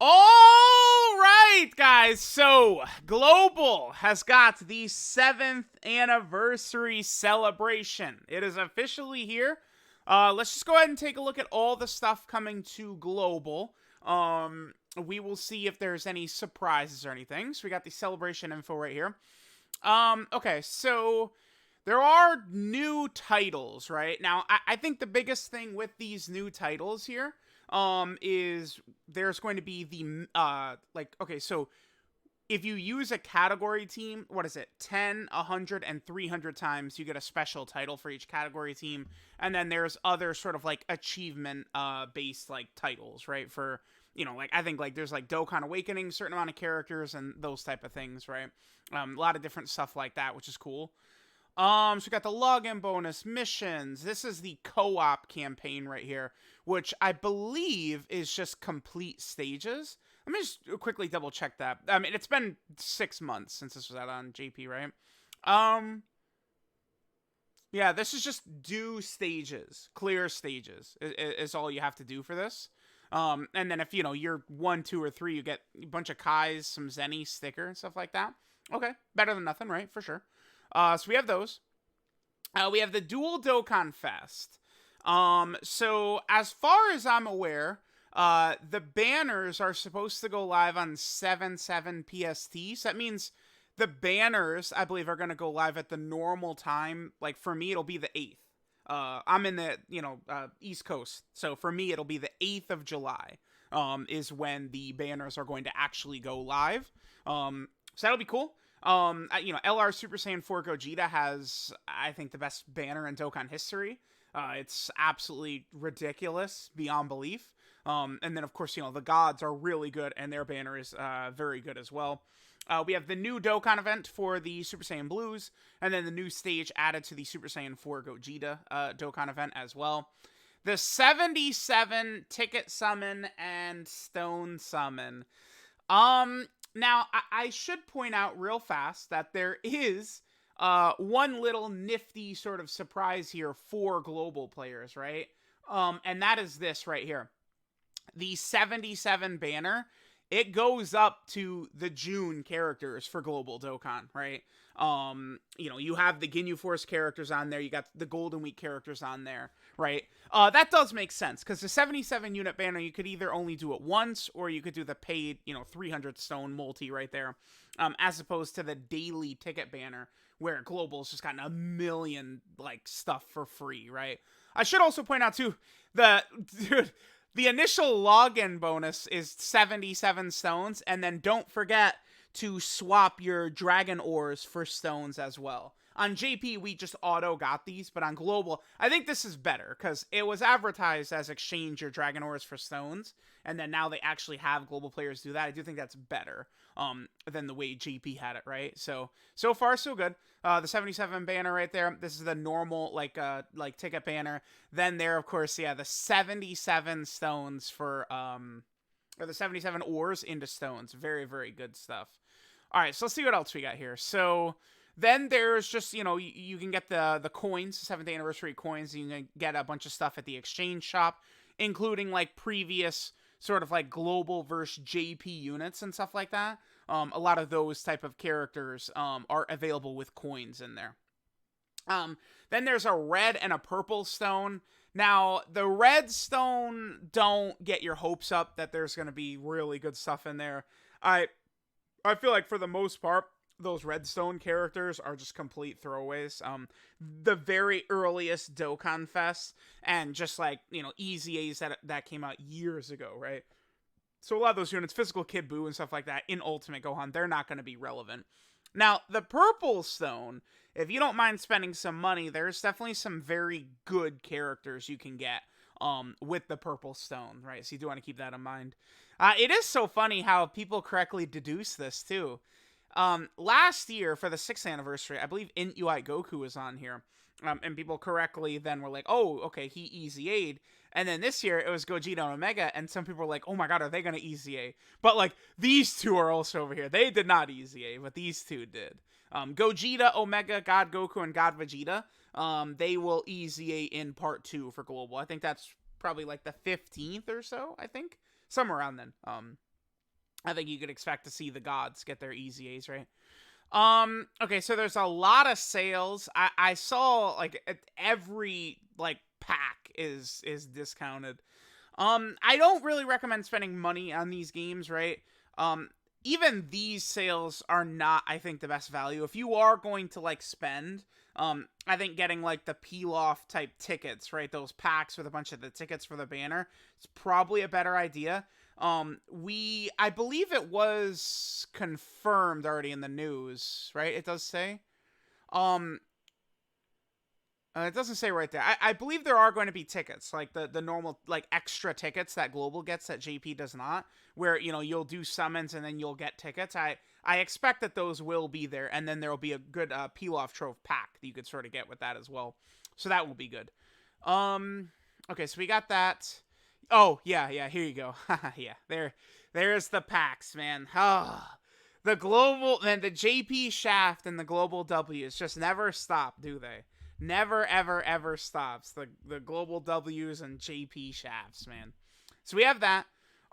All right, guys. So, Global has got the 7th anniversary celebration. It is officially here. Let's just go ahead and take a look at all the stuff coming to Global. We will see if there's any surprises or anything. So, we got the celebration info right here. Okay, so there are new titles, right? Now, I think the biggest thing with these new titles here is there's going to be the okay, so if you use a category team, what is it, 10, 100, and 300 times, you get a special title for each category team. And then there's other sort of like achievement based like titles, right? For, like I think like there's like Dokkan Awakening, certain amount of characters and those type of things, right? A lot of different stuff like that, which is cool. So we got the login bonus missions. This is the co-op campaign right here, which I believe is just complete stages. Let me just quickly double check that. I mean, it's been 6 months since this was out on JP, right? Yeah, this is just do stages, clear stages is all you have to do for this. And then if, you're 1, 2, or 3, you get a bunch of Kais, some Zenny sticker and stuff like that. Okay, better than nothing, right? For sure. So we have those. We have the Dual Dokkan Fest. So as far as I'm aware, the banners are supposed to go live on 7/7 PST. So that means the banners, I believe, are going to go live at the normal time. Like for me, it'll be the 8th. I'm in the, East Coast. So for me, it'll be the 8th of July, is when the banners are going to actually go live. So that'll be cool. LR Super Saiyan 4 Gogeta has, I think, the best banner in Dokkan history. It's absolutely ridiculous beyond belief. And then, of course, the gods are really good, and their banner is very good as well. We have the new Dokkan event for the Super Saiyan Blues, and then the new stage added to the Super Saiyan 4 Gogeta Dokkan event as well. The 77 Ticket Summon and Stone Summon. Now, I should point out real fast that there is one little nifty sort of surprise here for global players, right? And that is this right here. The 77 banner, it goes up to the June characters for Global Dokkan, right? You have the Ginyu Force characters on there. You got the Golden Week characters on there, right? That does make sense because the 77 unit banner, you could either only do it once or you could do the paid, 300 stone multi right there, as opposed to the daily ticket banner where Global's just gotten a million like stuff for free, right? I should also point out too, the initial login bonus is 77 stones, and then don't forget to swap your dragon ores for stones as well. On JP, we just auto got these, but on Global, I think this is better, because it was advertised as exchange your dragon ores for stones, and then now they actually have Global players do that. I do think that's better than the way JP had it, right? So far, so good. The 77 banner right there, this is the normal, like ticket banner. Then there, of course, yeah, the 77 stones for, or the 77 ores into stones. Very, very good stuff. All right, so let's see what else we got here. So then there's just, you can get the coins, 7th anniversary coins. You can get a bunch of stuff at the exchange shop, including like previous sort of like Global versus JP units and stuff like that. A lot of those type of characters are available with coins in there. Then there's a red and a purple stone. Now, the red stone, don't get your hopes up that there's going to be really good stuff in there. I feel like for the most part, those redstone characters are just complete throwaways. The very earliest Dokkan Fest and just like, Easy A's that came out years ago, right? So a lot of those units, Physical Kid Buu and stuff like that in Ultimate Gohan, they're not going to be relevant. Now, the purple stone, if you don't mind spending some money, there's definitely some very good characters you can get with the purple stone, right? So you do want to keep that in mind. It is so funny how people correctly deduce this, too. Last year, for the 6th anniversary, I believe UI Goku was on here. And people correctly then were like, oh, okay, he Easy A'd. And then this year, it was Gogeta and Omega, and some people were like, oh my god, are they going to Easy A? But, like, these two are also over here. They did not Easy A, but these two did. Gogeta, Omega, God Goku, and God Vegeta, they will Easy A in Part 2 for Global. I think that's probably, like, the 15th or so, I think. Somewhere around then. I think you could expect to see the gods get their easy A's, right? Okay, so there's a lot of sales. I saw like every like pack is discounted. I don't really recommend spending money on these games, right? Even these sales are not, I think, the best value. If you are going to like spend, I think getting like the peel off type tickets, right? Those packs with a bunch of the tickets for the banner, it's probably a better idea. I believe it was confirmed already in the news, right? It does say. Um, it doesn't say right there. I believe there are going to be tickets, like the normal, like extra tickets that Global gets that JP does not, where, you know, you'll do summons and then you'll get tickets. I expect that those will be there, and then there will be a good peel off trove pack that you could sort of get with that as well. So that will be good. Okay, so we got that. Oh, yeah, here you go. Yeah, there's the packs, man. The global, and the JP shaft and the global W's just never stop, do they? Never, ever, ever stops. The global W's and JP shafts, man. So we have that.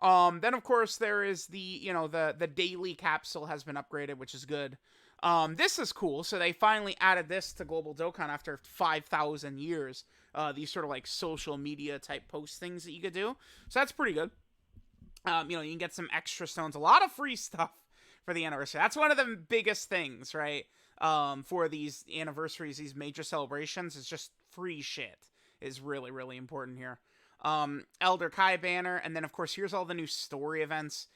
Then of course there is the daily capsule has been upgraded, which is good. This is cool. So they finally added this to Global Dokkan after 5,000 years. These sort of like social media type post things that you could do. So that's pretty good. You can get some extra stones, a lot of free stuff for the anniversary. That's one of the biggest things, right? For these anniversaries, these major celebrations, is just free shit is really, really important here. Elder Kai banner, and then of course here's all the new story events.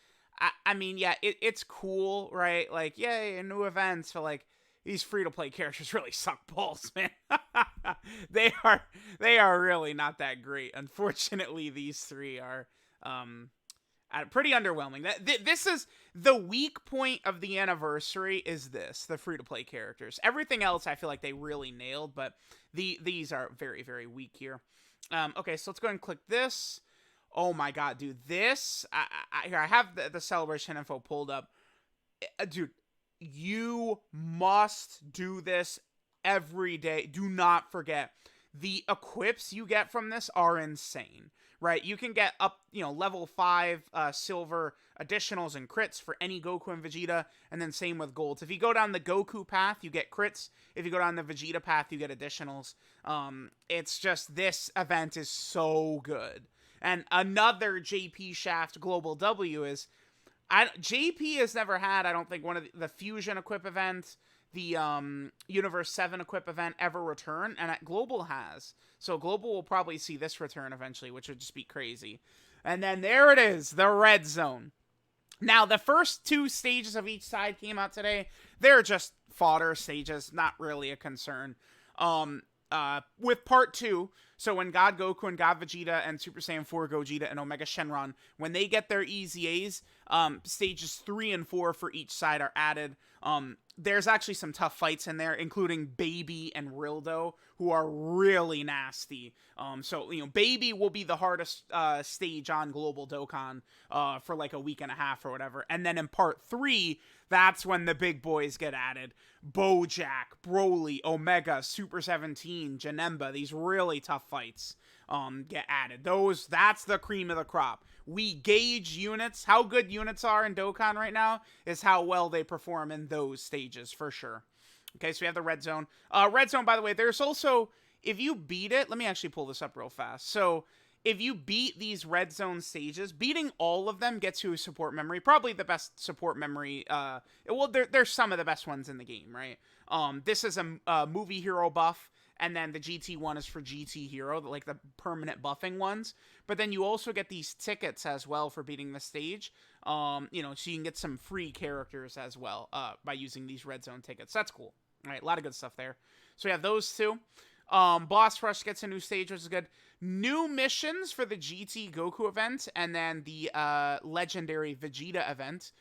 I mean, yeah, it's cool, right? Like, yay, new events. But like, these free-to-play characters really suck balls, man. they are really not that great. Unfortunately, these three are pretty underwhelming. This is the weak point of the anniversary. Is this the free-to-play characters? Everything else, I feel like they really nailed, but these are very, very weak here. Okay, so let's go ahead and click this. Oh my god, dude, this here I have the celebration info pulled up. Dude, you must do this every day. Do not forget, the equips you get from this are insane, right? You can get up, level 5 silver additionals and crits for any Goku and Vegeta, and then same with golds. If you go down the Goku path, you get crits. If you go down the Vegeta path, you get additionals. It's just, this event is so good. And another JP Shaft Global W is, JP has never had, I don't think, one of the Fusion Equip event, the Universe 7 Equip event ever return, and Global has. So Global will probably see this return eventually, which would just be crazy. And then there it is, the Red Zone. Now, the first 2 stages of each side came out today. They're just fodder stages, not really a concern. With part 2, so when God Goku and God Vegeta and Super Saiyan 4 Gogeta and Omega Shenron, when they get their easy A's, stages 3 and 4 for each side are added. There's actually some tough fights in there, including Baby and Rildo, who are really nasty. So Baby will be the hardest stage on Global Dokkan for like a week and a half or whatever. And then in part 3, that's when the big boys get added. Bojack, Broly, Omega, Super 17, Janemba, these really tough fights get added. That's the cream of the crop. We gauge units. How good units are in Dokkan right now is how well they perform in those stages, for sure. Okay, so we have the Red Zone. Red Zone, by the way, there's also, if you beat it, let me actually pull this up real fast. So, if you beat these Red Zone stages, beating all of them gets you a support memory. Probably the best support memory. There's some of the best ones in the game, right? This is a movie hero buff. And then the GT1 is for GT Hero, like the permanent buffing ones. But then you also get these tickets as well for beating the stage. So you can get some free characters as well by using these Red Zone tickets. That's cool. All right, a lot of good stuff there. So we have those 2. Boss Rush gets a new stage, which is good. New missions for the GT Goku event, and then the legendary Vegeta event.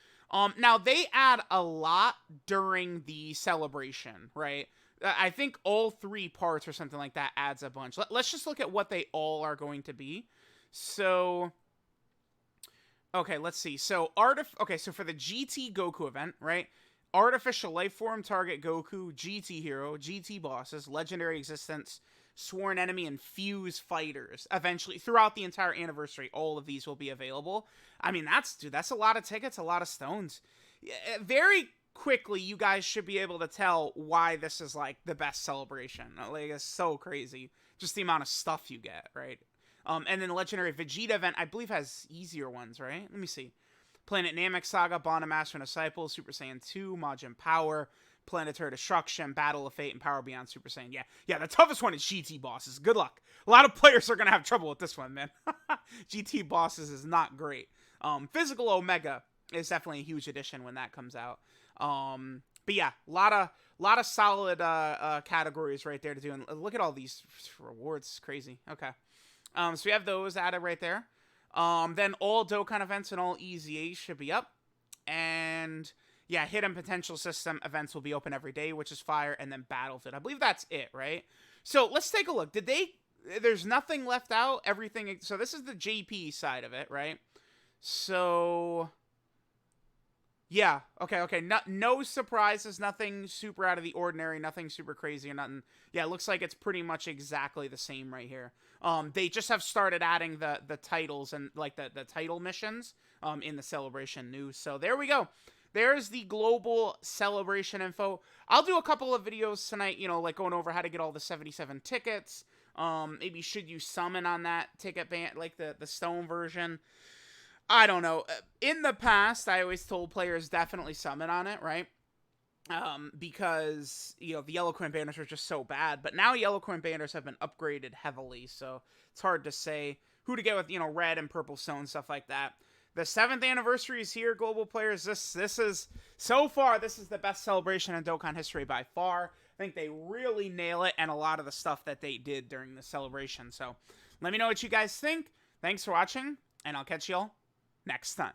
Now, they add a lot during the celebration, right? I think all 3 parts or something like that adds a bunch. Let's just look at what they all are going to be. So, okay, let's see. So, so for the GT Goku event, right? Artificial Life Form, Target Goku, GT Hero, GT Bosses, Legendary Existence, Sworn Enemy, and Fuse Fighters. Eventually, throughout the entire anniversary, all of these will be available. I mean, that's a lot of tickets, a lot of stones. Very quickly, you guys should be able to tell why this is like the best celebration. Like, it's so crazy. Just the amount of stuff you get, right? And then the Legendary Vegeta event, I believe, has easier ones, right? Let me see. Planet Namek Saga, Bond of Master and Disciple, Super Saiyan 2, Majin Power, Planetary Destruction, Battle of Fate, and Power Beyond Super Saiyan. Yeah, the toughest one is GT Bosses. Good luck. A lot of players are going to have trouble with this one, man. GT Bosses is not great. Physical Omega is definitely a huge addition when that comes out. But yeah, a lot of solid categories right there to do. And look at all these rewards. It's crazy. Okay. So we have those added right there. Then all Dokkan events and all EZAs should be up. And yeah, Hidden Potential System events will be open every day, which is fire. And then Battlefield. I believe that's it, right? So let's take a look. There's nothing left out. Everything. So this is the JP side of it, right? So yeah, okay. No surprises, nothing super out of the ordinary, nothing super crazy or nothing. Yeah, it looks like it's pretty much exactly the same right here. They just have started adding the titles and like the title missions in the celebration news. So there we go. There's the global celebration info. I'll do a couple of videos tonight, like going over how to get all the 77 tickets. Maybe should you summon on that ticket band, like the stone version. I don't know. In the past, I always told players definitely summon on it, right? Because, the Yellow Coin banners are just so bad. But now Yellow Coin banners have been upgraded heavily, so it's hard to say who to get with, red and purple stone, stuff like that. The 7th anniversary is here, global players. This is, so far, this is the best celebration in Dokkan history by far. I think they really nail it, and a lot of the stuff that they did during the celebration. So, let me know what you guys think. Thanks for watching, and I'll catch y'all next time.